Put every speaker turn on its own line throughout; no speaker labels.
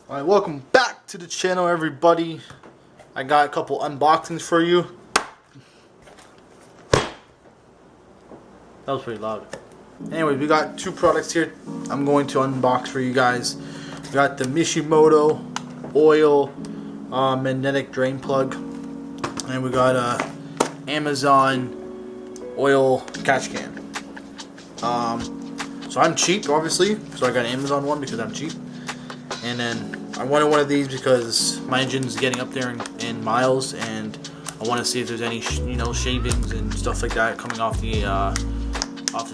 Alright, welcome back to the channel, everybody. I got a couple unboxings for you. That was pretty loud. Anyways, we got two products here I'm going to unbox for you guys. We got the Mishimoto oil magnetic drain plug, and we got a Amazon oil catch can. So I'm cheap, obviously, so I got an Amazon one because I'm cheap. And then I wanted one of these because my engine's getting up there in miles, and I want to see if there's any shavings and stuff like that coming off the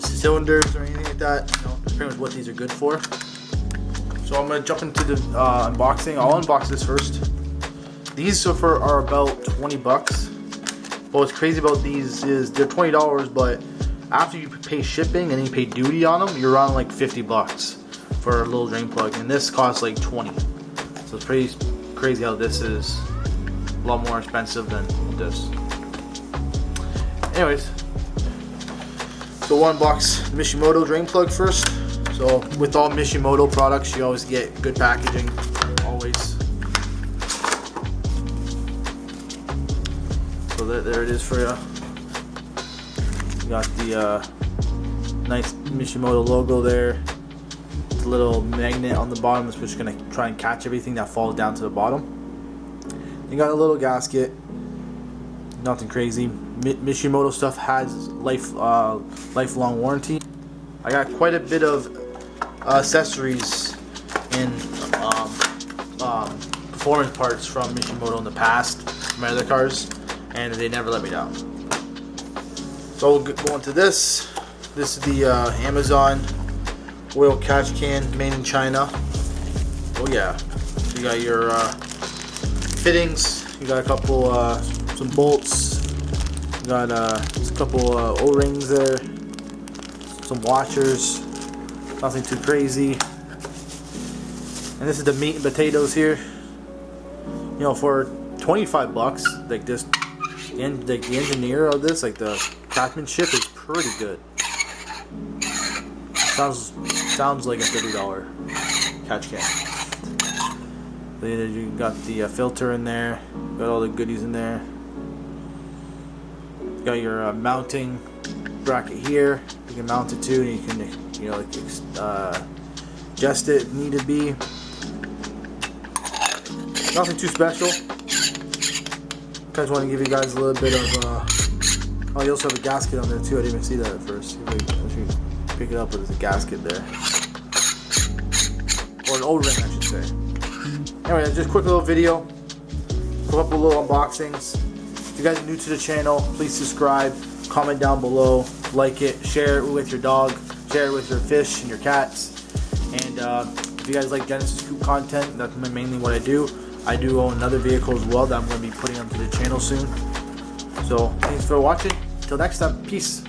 cylinders or anything like that. That's pretty much what these are good for. So I'm gonna jump into the unboxing. I'll unbox this first. These so far are about 20 bucks. But what's crazy about these is they're $20, but after you pay shipping and you pay duty on them, you're around like 50 bucks for a little drain plug, and this costs like 20. So it's pretty crazy how this is a lot more expensive than this. Anyways, so we'll unbox Mishimoto drain plug first. So with all Mishimoto products, you always get good packaging, always. So there it is for you. You got the nice Mishimoto logo there. A little magnet on the bottom, which is going to try and catch everything that falls down to the bottom. You got a little gasket, nothing crazy. Mishimoto stuff has lifelong warranty. I got quite a bit of accessories and performance parts from Mishimoto in the past, from my other cars, and they never let me down. So we'll go into this. This is the Amazon oil catch can, made in China. Oh yeah. So you got your fittings. You got a couple some bolts. You got just a couple O-rings there. Some washers. Nothing too crazy. And this is the meat and potatoes here. You know, for 25 bucks, like this, the engineer of this, like the craftsmanship is pretty good. Sounds like a $30 catch can. Then you got the filter in there. Got all the goodies in there. You got your mounting bracket here. You can mount it to, and you can adjust it if need to be. Nothing too special. I just want to give you guys a little bit of. Oh, you also have a gasket on there too. I didn't even see that at first. Pick it up, but there's a gasket there, or an O-ring, I should say. Anyway, just a quick little video, a couple little unboxings. If you guys are new to the channel, please subscribe, comment down below, like it, share it with your dog, share it with your fish and your cats. And if you guys like Genesis Coupe content, that's mainly what I do. I do own another vehicle as well that I'm going to be putting onto the channel soon. So thanks for watching. Till next time, peace.